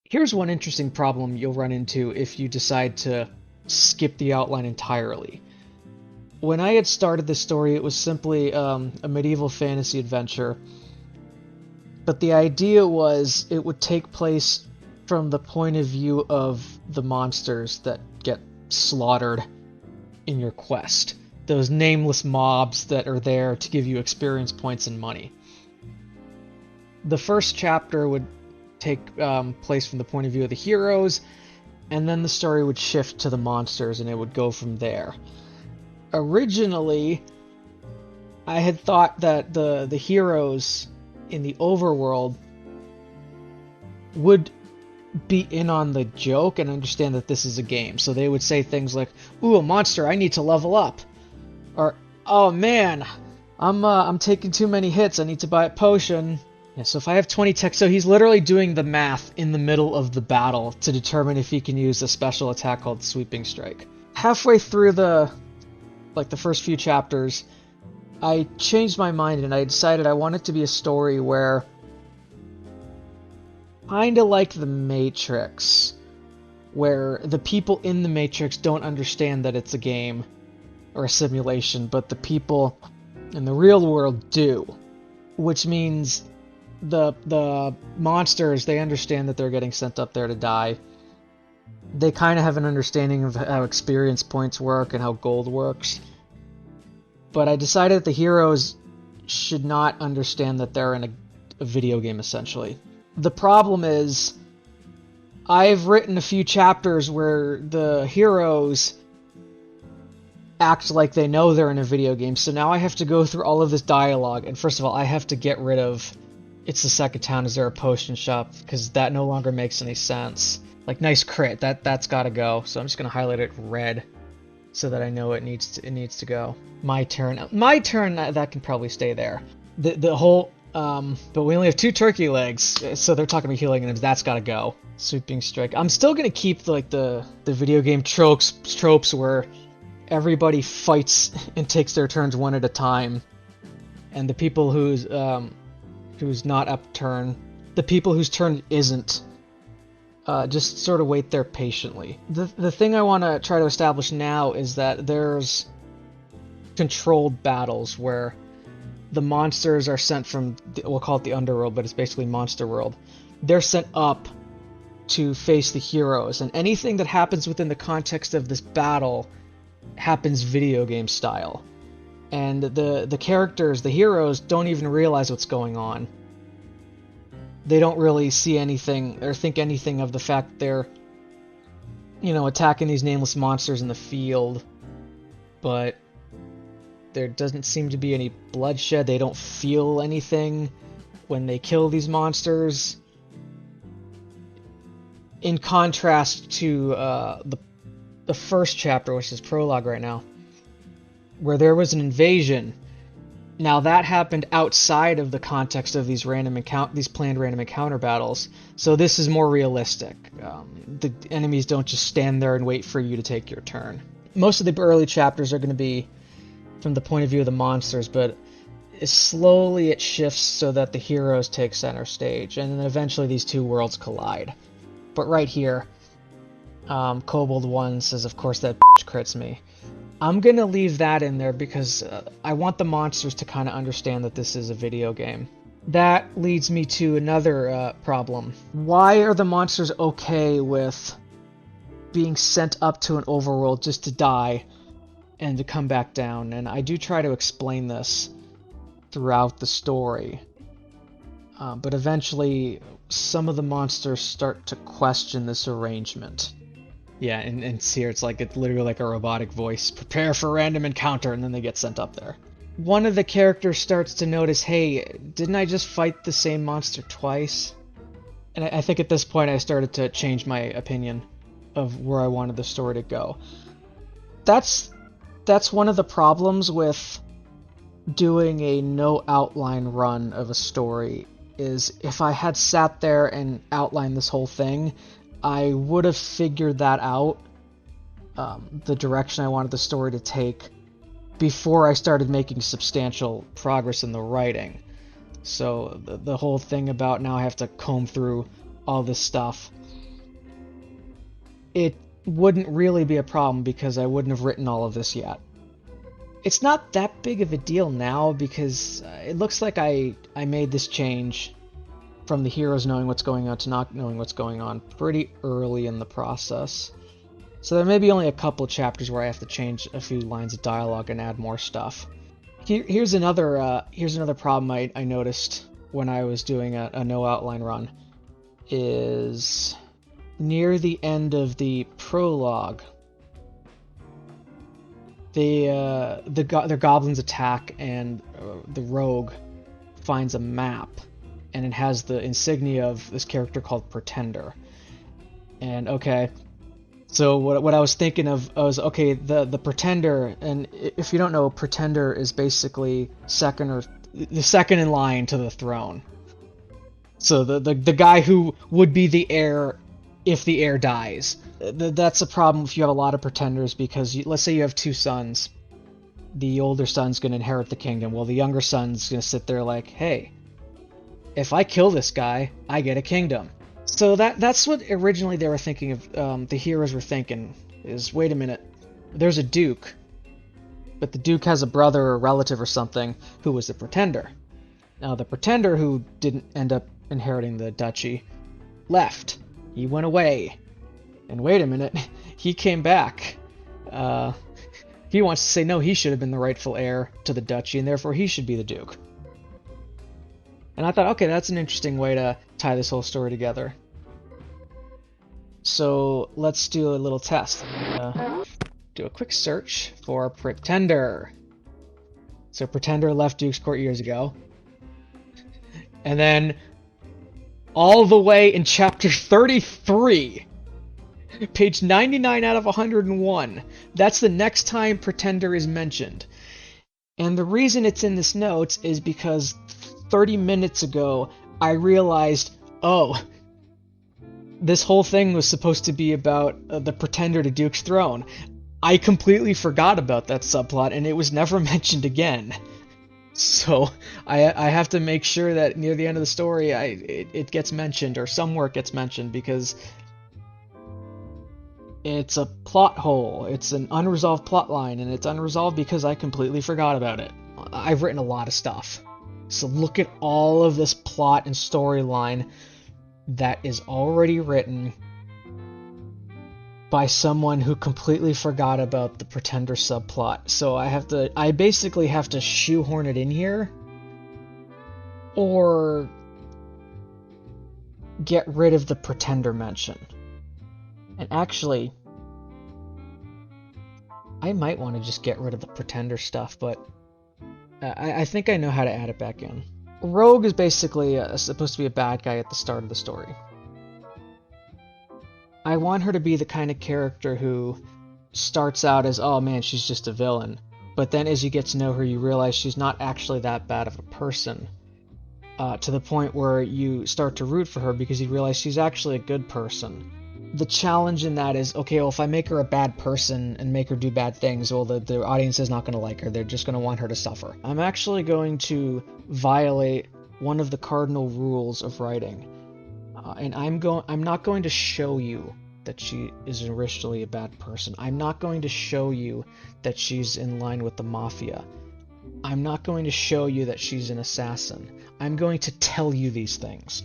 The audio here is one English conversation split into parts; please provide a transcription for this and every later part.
Here's one interesting problem you'll run into if you decide to skip the outline entirely. When I had started this story, it was simply a medieval fantasy adventure, but the idea was it would take place from the point of view of the monsters that get slaughtered in your quest. Those nameless mobs that are there to give you experience points and money. The first chapter would take place from the point of view of the heroes, and then the story would shift to the monsters and it would go from there. Originally, I had thought that the heroes in the overworld would be in on the joke and understand that this is a game. So they would say things like, "Ooh, a monster, I need to level up." Or, "Oh man, I'm taking too many hits, I need to buy a potion." Yeah, so if I have 20 tech, so he's literally doing the math in the middle of the battle to determine if he can use a special attack called Sweeping Strike. Halfway through the first few chapters, I changed my mind and I decided I want it to be a story where, kinda like the Matrix, where the people in the Matrix don't understand that it's a game or a simulation, but the people in the real world do. Which means the monsters, they understand that they're getting sent up there to die. They kind of have an understanding of how experience points work and how gold works. But I decided that the heroes should not understand that they're in a video game, essentially. The problem is, I've written a few chapters where the heroes act like they know they're in a video game, so now I have to go through all of this dialogue, and first of all, I have to get rid of "It's the second town, is there a potion shop?" because that no longer makes any sense. Like, nice crit, that's gotta go, so I'm just gonna highlight it red so that I know it needs to go. My turn, that can probably stay there. The whole, but we only have 2 turkey legs, so they're talking about healing, and that's gotta go. Sweeping Strike. I'm still gonna keep, the video game tropes where everybody fights and takes their turns one at a time, and the people who's not up turn, the people whose turn isn't, just sort of wait there patiently. The thing I want to try to establish now is that there's controlled battles where the monsters are sent from, we'll call it the underworld, but it's basically Monster World. They're sent up to face the heroes, and anything that happens within the context of this battle happens video game style. And the characters, the heroes, don't even realize what's going on. They don't really see anything or think anything of the fact they're, attacking these nameless monsters in the field. But there doesn't seem to be any bloodshed. They don't feel anything when they kill these monsters. In contrast to the first chapter, which is prologue right now, where there was an invasion. Now that happened outside of the context of these planned random encounter battles, so this is more realistic. The enemies don't just stand there and wait for you to take your turn. Most of the early chapters are going to be from the point of view of the monsters, but slowly it shifts so that the heroes take center stage, and then eventually these two worlds collide. But right here, Kobold 1 says, "Of course that crits me." I'm gonna leave that in there because I want the monsters to kind of understand that this is a video game. That leads me to another problem. Why are the monsters okay with being sent up to an overworld just to die and to come back down? And I do try to explain this throughout the story. But eventually, some of the monsters start to question this arrangement. Yeah, and here it's literally like a robotic voice. "Prepare for random encounter," and then they get sent up there. One of the characters starts to notice, "Hey, didn't I just fight the same monster twice?" And I think at this point I started to change my opinion of where I wanted the story to go. That's one of the problems with doing a no outline run of a story, is if I had sat there and outlined this whole thing, I would have figured that out, the direction I wanted the story to take, before I started making substantial progress in the writing. So the whole thing about now I have to comb through all this stuff it wouldn't really be a problem because I wouldn't have written all of this yet. It's not that big of a deal now because it looks like I made this change from the heroes knowing what's going on to not knowing what's going on pretty early in the process. So there may be only a couple chapters where I have to change a few lines of dialogue and add more stuff. Here's another problem I noticed when I was doing a no outline run, is near the end of the prologue, their goblins attack and the rogue finds a map, and it has the insignia of this character called Pretender. And okay, so what I was thinking of was, okay, the Pretender, and if you don't know, Pretender is basically the second in line to the throne. So the guy who would be the heir if the heir dies. That's a problem if you have a lot of pretenders, because let's say you have two sons. The older son's going to inherit the kingdom. Well, the younger son's going to sit there like, hey, if I kill this guy, I get a kingdom. So that's what originally they were thinking of, the heroes were thinking, is, wait a minute, there's a duke, but the duke has a brother or relative or something who was a pretender. Now, the pretender who didn't end up inheriting the duchy left. He went away. And wait a minute, he came back. He wants to say, no, he should have been the rightful heir to the duchy, and therefore he should be the duke. And I thought, okay, that's an interesting way to tie this whole story together. So let's do a little test. Do a quick search for Pretender. So Pretender left Duke's Court years ago. And then all the way in chapter 33, page 99 out of 101, that's the next time Pretender is mentioned. And the reason it's in this notes is because 30 minutes ago, I realized, oh, this whole thing was supposed to be about the Pretender to Duke's throne. I completely forgot about that subplot, and it was never mentioned again. So I have to make sure that near the end of the story, it gets mentioned, or somewhere it gets mentioned, because it's a plot hole. It's an unresolved plot line, and it's unresolved because I completely forgot about it. I've written a lot of stuff. So look at all of this plot and storyline that is already written by someone who completely forgot about the Pretender subplot. So I basically have to shoehorn it in here, or get rid of the Pretender mention. And actually, I might want to just get rid of the Pretender stuff, but I think I know how to add it back in. Rogue is basically supposed to be a bad guy at the start of the story. I want her to be the kind of character who starts out as, oh man, she's just a villain. But then as you get to know her, you realize she's not actually that bad of a person. To the point where you start to root for her because you realize she's actually a good person. The challenge in that is, okay, well, if I make her a bad person and make her do bad things, well, the audience is not going to like her. They're just going to want her to suffer. I'm actually going to violate one of the cardinal rules of writing. And I'm not going to show you that she is originally a bad person. I'm not going to show you that she's in line with the mafia. I'm not going to show you that she's an assassin. I'm going to tell you these things.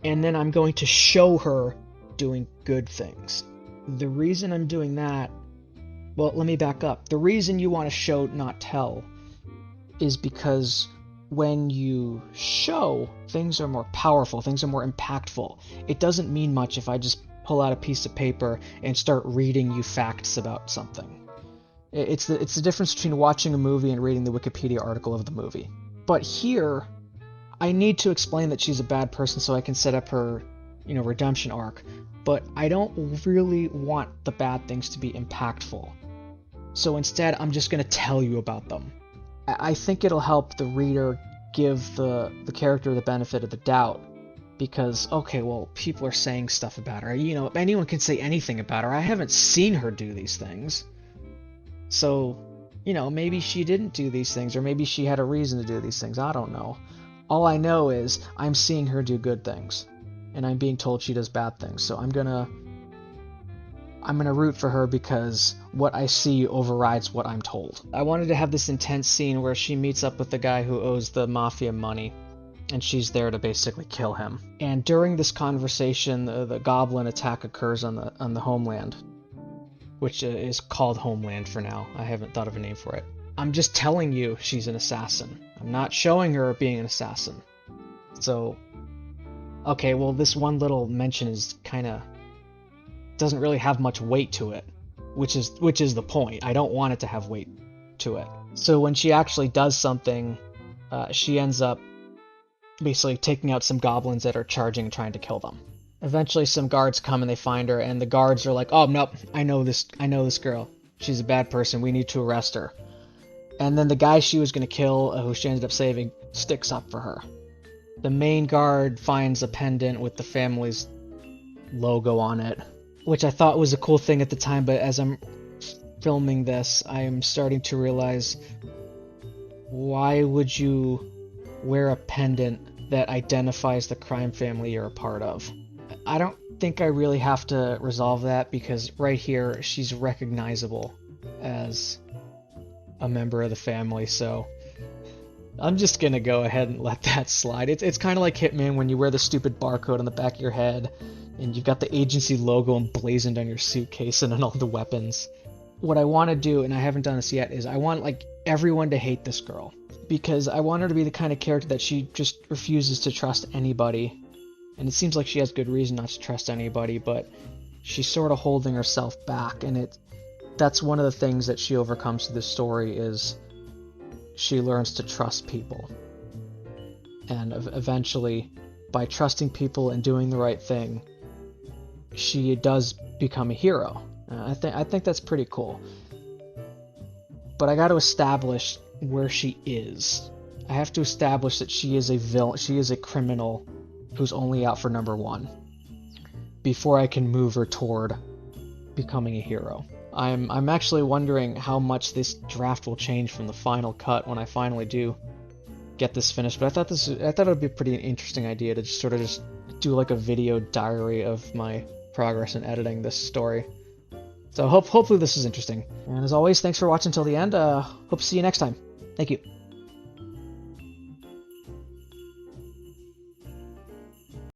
And then I'm going to show her doing good things. The reason I'm doing that, well, let me back up. The reason you want to show, not tell, is because when you show, things are more powerful, things are more impactful. It doesn't mean much if I just pull out a piece of paper and start reading you facts about something. It's the difference between watching a movie and reading the Wikipedia article of the movie. But here, I need to explain that she's a bad person so I can set up her, redemption arc. But I don't really want the bad things to be impactful. So instead, I'm just going to tell you about them. I think it'll help the reader give the character the benefit of the doubt. Because, okay, well, people are saying stuff about her. Anyone can say anything about her. I haven't seen her do these things. So, maybe she didn't do these things, or maybe she had a reason to do these things. I don't know. All I know is I'm seeing her do good things. and I'm being told she does bad things. So I'm gonna root for her because what I see overrides what I'm told. I wanted to have this intense scene where she meets up with the guy who owes the mafia money, and she's there to basically kill him. And during this conversation, the goblin attack occurs on the homeland, which is called Homeland for now. I haven't thought of a name for it. I'm just telling you she's an assassin. I'm not showing her being an assassin. So, okay, well, this one little mention is kind of doesn't really have much weight to it, which is the point. I don't want it to have weight to it. So when she actually does something, she ends up basically taking out some goblins that are charging and trying to kill them. Eventually some guards come and they find her, and the guards are like, oh nope, I know this girl. She's a bad person, we need to arrest her. And then the guy she was going to kill, who she ended up saving, sticks up for her. The main guard finds a pendant with the family's logo on it, which I thought was a cool thing at the time, but as I'm filming this, I am starting to realize, why would you wear a pendant that identifies the crime family you're a part of? I don't think I really have to resolve that, because right here she's recognizable as a member of the family, so I'm just gonna go ahead and let that slide. It's kind of like Hitman when you wear the stupid barcode on the back of your head and you've got the agency logo emblazoned on your suitcase and on all the weapons. What I want to do, and I haven't done this yet, is I want like everyone to hate this girl, because I want her to be the kind of character that she just refuses to trust anybody. And it seems like she has good reason not to trust anybody, but she's sort of holding herself back, and that's one of the things that she overcomes through this story, is she learns to trust people. And eventually, by trusting people and doing the right thing, she does become a hero. I think that's pretty cool. But I got to establish where she is. I have to establish that she is a villain. She is a criminal who's only out for number one, before I can move her toward becoming a hero. I'm actually wondering how much this draft will change from the final cut when I finally do get this finished. But I thought it would be a pretty interesting idea to just do like a video diary of my progress in editing this story. So hopefully this is interesting. And as always, thanks for watching till the end. Hope to see you next time. Thank you.